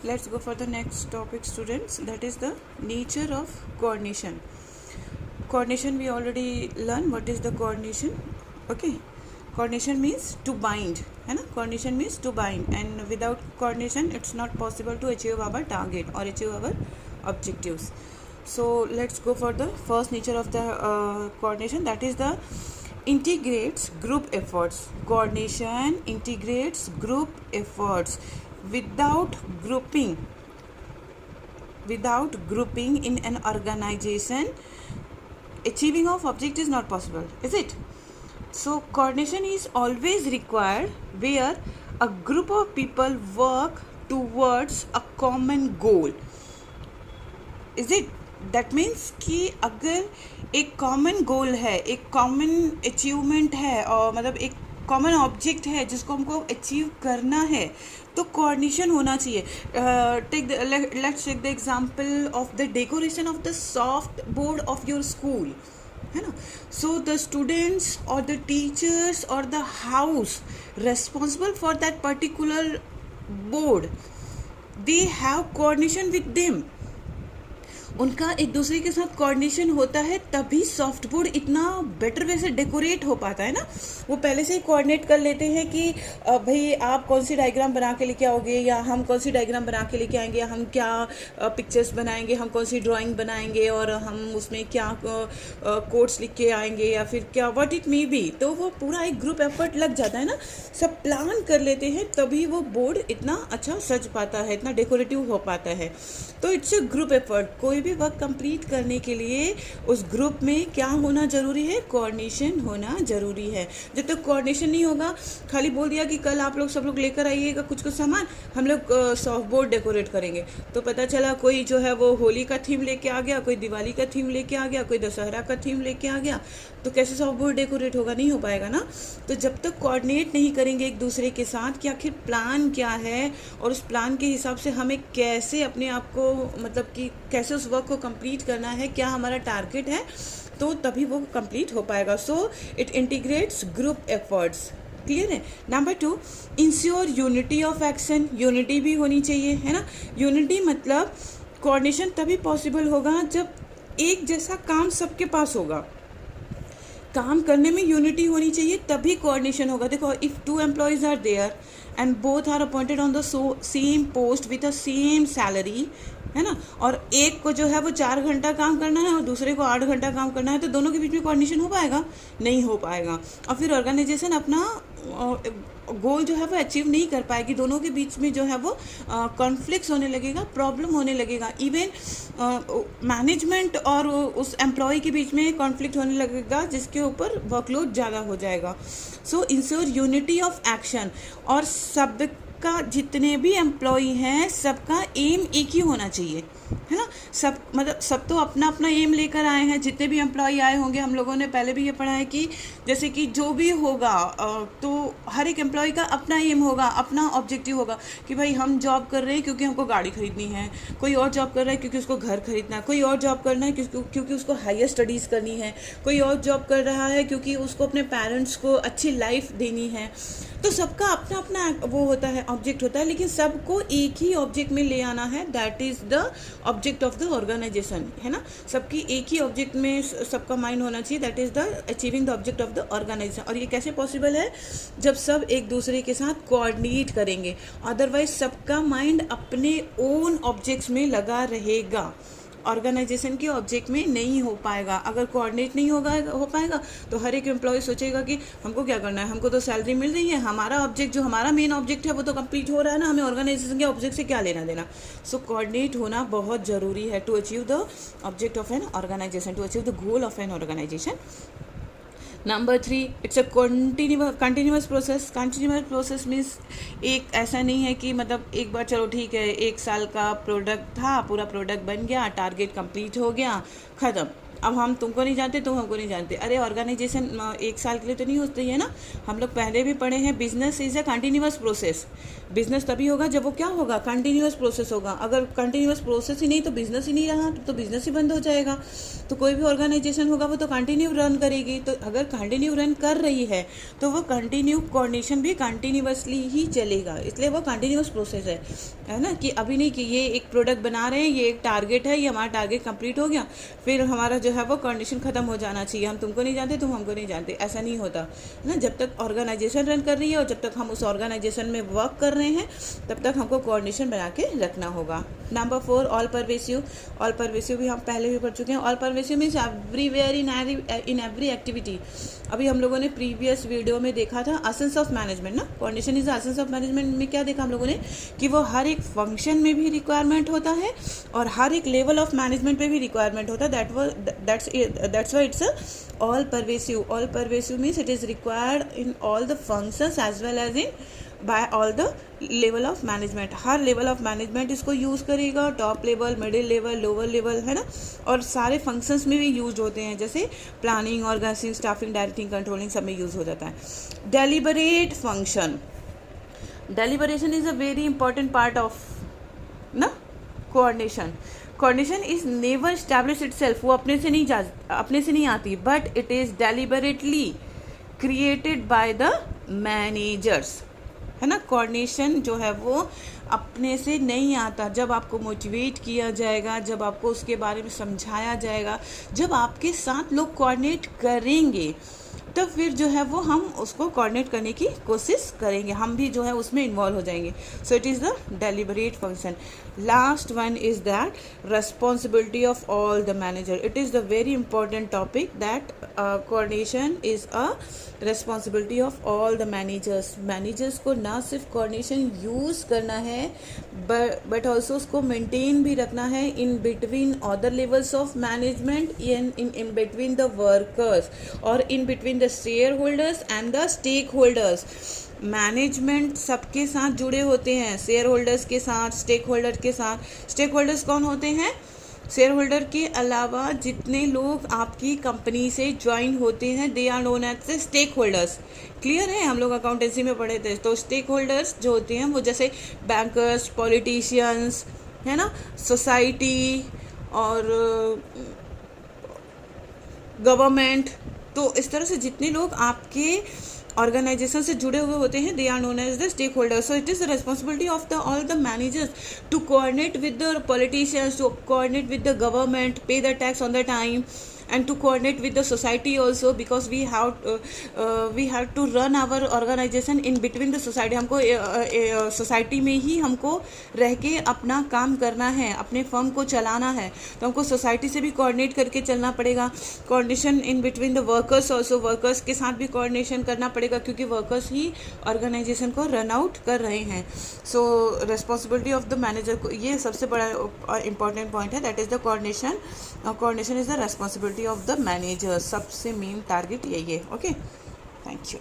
let's go for the next topic, students. That is the nature of coordination. Coordination, we already learned what is the coordination. Okay, coordination means to bind, है ना. Coordination means to bind, and without coordination it's not possible to achieve our target or achieve our objectives. So let's go for the first nature of the coordination, that is the integrates group efforts. Coordination integrates group efforts. Without grouping in an organization, achieving of object is not possible, is it? So coordination is always required where a group of people work towards a common goal, is it? That means कि अगर एक common goal है, एक common achievement है, और मतलब एक common object है जिसको हमको अचीव करना है, तो कोऑर्डिनेशन होना चाहिए. Let's take the example of the decoration of the soft board of your school, है ना. सो द स्टूडेंट्स और द टीचर्स और the house responsible for that particular board, they have coordination with them. उनका एक दूसरे के साथ coordination होता है, तभी सॉफ्ट बोर्ड इतना बेटर वे से डेकोरेट हो पाता है ना. वो पहले से ही कोऑर्डिनेट कर लेते हैं कि भाई आप कौन सी डायग्राम बना के लेके आओगे, या हम कौन सी डायग्राम बना के लेके आएंगे, हम क्या पिक्चर्स बनाएंगे, हम कौन सी ड्राइंग बनाएंगे, और हम उसमें क्या कोट्स लिख के आएंगे, या फिर क्या व्हाट इट मे बी. तो वो पूरा एक ग्रुप एफर्ट लग जाता है ना, सब प्लान कर लेते हैं, तभी वो बोर्ड इतना अच्छा सज पाता है, इतना डेकोरेटिव हो पाता है. तो इट्स अ ग्रुप एफर्ट. कोई भी वर्क कंप्लीट करने के लिए उस ग्रुप में क्या होना ज़रूरी है? कोऑर्डिनेशन होना ज़रूरी है. जब तक कोऑर्डिनेशन नहीं होगा, खाली बोल दिया कि कल आप लोग सब लोग लेकर आइएगा कुछ सामान, हम लोग सॉफ्ट बोर्ड डेकोरेट करेंगे, तो पता चला कोई जो है वो होली का थीम लेके आ गया, कोई दिवाली का थीम लेके आ गया, कोई दशहरा का थीम लेके आ गया, तो कैसे सॉफ्ट बोर्ड डेकोरेट होगा? नहीं हो पाएगा ना. तो जब तक कोऑर्डिनेट नहीं करेंगे एक दूसरे के साथ कि आखिर प्लान क्या है, और उस प्लान के हिसाब से हमें कैसे अपने आप को, मतलब कि कैसे उस वर्क को कंप्लीट करना है, क्या हमारा टारगेट है, तो तभी वो कंप्लीट हो पाएगा. So it integrates group efforts. Clear है. Number 2, ensure unity of action. Unity भी होनी चाहिए, है ना. यूनिटी मतलब कोऑर्डिनेशन तभी पॉसिबल होगा जब एक जैसा काम सबके पास होगा. काम करने में यूनिटी होनी चाहिए, तभी कोऑर्डिनेशन होगा. देखो, if 2 employees are there and both are appointed on the same post with the same salary, है ना, और एक को जो है वो 4 घंटा काम करना है और दूसरे को 8 घंटा काम करना है, तो दोनों के बीच में कोऑर्डिनेशन हो पाएगा? नहीं हो पाएगा. और फिर ऑर्गेनाइजेशन अपना गोल जो है वो अचीव नहीं कर पाएगी. दोनों के बीच में जो है वो कॉन्फ्लिक्ट्स होने लगेगा, प्रॉब्लम होने लगेगा. इवन मैनेजमेंट और उस एम्प्लॉय के बीच में कॉन्फ्लिक्ट होने लगेगा, जिसके ऊपर वर्कलोड ज़्यादा हो जाएगा. सो इंश्योर यूनिटी ऑफ एक्शन. और सबका, जितने भी एम्प्लॉय हैं, सबका एम एक ही होना चाहिए, है ना. सब मतलब सब तो अपना अपना एम लेकर आए हैं. जितने भी एम्प्लॉय आए होंगे, हम लोगों ने पहले भी ये पढ़ा है कि जैसे कि जो भी होगा, तो हर एक एम्प्लॉय का अपना एम होगा, अपना ऑब्जेक्टिव होगा कि भाई हम जॉब कर रहे हैं क्योंकि हमको गाड़ी खरीदनी है, कोई और जॉब कर रहा है क्योंकि उसको घर खरीदना है, कोई और जॉब करना है क्योंकि उसको हायर स्टडीज़ करनी है, कोई और जॉब कर रहा है क्योंकि उसको अपने पेरेंट्स को अच्छी लाइफ देनी है. तो सबका अपना अपना वो होता है, ऑब्जेक्ट होता है, लेकिन सबको एक ही ऑब्जेक्ट में ले आना है. That is the object of the organisation, है ना. सबकी एक ही ऑब्जेक्ट में सबका माइंड होना चाहिए. That is the achieving the object of the organisation. और ये कैसे पॉसिबल है? जब सब एक दूसरे के साथ कोऑर्डिनेट करेंगे. अदरवाइज सबका माइंड अपने ओन ऑब्जेक्ट्स में लगा रहेगा, ऑर्गेनाइजेशन के ऑब्जेक्ट में नहीं हो पाएगा. अगर कोऑर्डिनेट नहीं हो पाएगा, तो हर एक एम्प्लॉय सोचेगा कि हमको क्या करना है, हमको तो सैलरी मिल रही है, हमारा ऑब्जेक्ट, जो हमारा मेन ऑब्जेक्ट है, वो तो कंप्लीट हो रहा है ना, हमें ऑर्गेनाइजेशन के ऑब्जेक्ट से क्या लेना देना. सो कोऑर्डिनेट होना बहुत ज़रूरी है to achieve the object of an organisation, to achieve the goal of an organisation. Number 3, it's a continuous process. Continuous process means एक ऐसा नहीं है कि मतलब एक बार चलो ठीक है, 1 साल का प्रोडक्ट था, पूरा प्रोडक्ट बन गया, टारगेट कंप्लीट हो गया, ख़त्म. अब हम तुमको नहीं जानते, तुम हमको नहीं जानते। अरे ऑर्गेनाइजेशन 1 साल के लिए तो नहीं होती है ना, हम लोग पहले भी पढ़े हैं, business is a continuous process. Business तभी होगा जब वो क्या होगा, कंटिन्यूअस प्रोसेस होगा। अगर कंटिन्यूअस प्रोसेस ही नहीं तो बिजनेस ही नहीं रहा, तो बिजनेस ही बंद हो जाएगा। तो कोई भी ऑर्गेनाइजेशन होगा वो तो कंटिन्यू रन करेगी। तो अगर कंटिन्यू रन कर रही है तो वो कंटिन्यू कोऑर्डिनेशन भी कंटिन्यूअसली ही चलेगा, इसलिए वो कंटिन्यूअस प्रोसेस है ना। कि अभी नहीं कि ये एक प्रोडक्ट बना रहे हैं, ये एक टारगेट है, ये हमारा टारगेट कंप्लीट हो गया, फिर हमारा जो है वो कोऑर्डिनेशन खत्म हो जाना चाहिए, हम तुमको नहीं जानते, तुम हमको नहीं जानते, ऐसा नहीं होता है ना। जब तक ऑर्गेनाइजेशन रन कर रही है और जब तक हम उस ऑर्गेनाइजेशन में वर्क कर रहे हैं तब तक हमको कोऑर्डिनेशन बना के रखना होगा। Number 4, all pervasive. All pervasive भी हम पहले भी पढ़ चुके हैं। All pervasive means everywhere in every activity. अभी हम लोगों ने प्रीवियस वीडियो में देखा था एसेंस ऑफ मैनेजमेंट ना, coordination is essence of management में क्या देखा हम लोगों ने कि वो हर एक फंक्शन में भी रिक्वायरमेंट होता है और हर एक लेवल ऑफ मैनेजमेंट पे भी रिक्वायरमेंट होता है। That's why it's all pervasive. All pervasive means it is required in all the functions as well as in by all the level of management. हर लेवल ऑफ मैनेजमेंट इसको use करेगा, top level, middle level, lower level, है ना। और सारे functions में भी use होते हैं, जैसे planning, organising, staffing, directing, controlling, सब में यूज़ हो जाता है। Deliberate function. Deliberation is a very important part of ना coordination. Coordination is never establish itself, वो अपने से नहीं आती, but it is deliberately created by the managers, है ना। कोऑर्डिनेशन जो है वो अपने से नहीं आता, जब आपको मोटिवेट किया जाएगा, जब आपको उसके बारे में समझाया जाएगा, जब आपके साथ लोग कोऑर्डिनेट करेंगे तो फिर जो है वो हम उसको कोऑर्डिनेट करने की कोशिश करेंगे, हम भी जो है उसमें इन्वॉल्व हो जाएंगे। सो it is the deliberate function. Last one is that responsibility of all the manager. It is the very important topic that coordination is a responsibility of all the managers को ना सिर्फ coordination यूज़ करना है but also उसको maintain भी रखना है in between other levels of management, in between the workers or in between the shareholders and the stakeholders. Management सबके साथ जुड़े होते हैं, शेयर होल्डर्स के साथ, स्टेक होल्डर के साथ। स्टेक होल्डर्स कौन होते हैं? शेयर होल्डर के अलावा जितने लोग आपकी कंपनी से ज्वाइन होते हैं they are known as stakeholders. Clear है, हम लोग अकाउंटेंसी में पढ़े थे। तो स्टेक होल्डर्स जो होते हैं वो जैसे बैंकर्स, पॉलिटिशियंस, है ना, सोसाइटी और गवर्नमेंट। तो इस तरह से जितने लोग आपके ऑर्गेनाइजेशन से जुड़े हुए होते हैं they are known as the stakeholders. So it is the responsibility of the all the managers to coordinate with the politicians, to coordinate with the government, pay the tax on the time, and to coordinate with the society also, because we have to run our organization in between the society. हमको society में ही हमको रह के अपना काम करना है, अपने फर्म को चलाना है, तो हमको सोसाइटी से भी कोऑर्डिनेट करके चलना पड़ेगा। Coordination in between the workers also, workers के साथ भी कोऑर्डिनेशन करना पड़ेगा क्योंकि वर्कर्स ही ऑर्गेनाइजेशन को रन आउट कर रहे हैं। सो रिस्पॉन्सिबिलिटी ऑफ द मैनेजर को, ये सबसे बड़ा इंपॉर्टेंट पॉइंट है, that is the coordination. Coordination is the responsibility of the manager. सबसे मेन टारगेट यही है। Okay, thank you.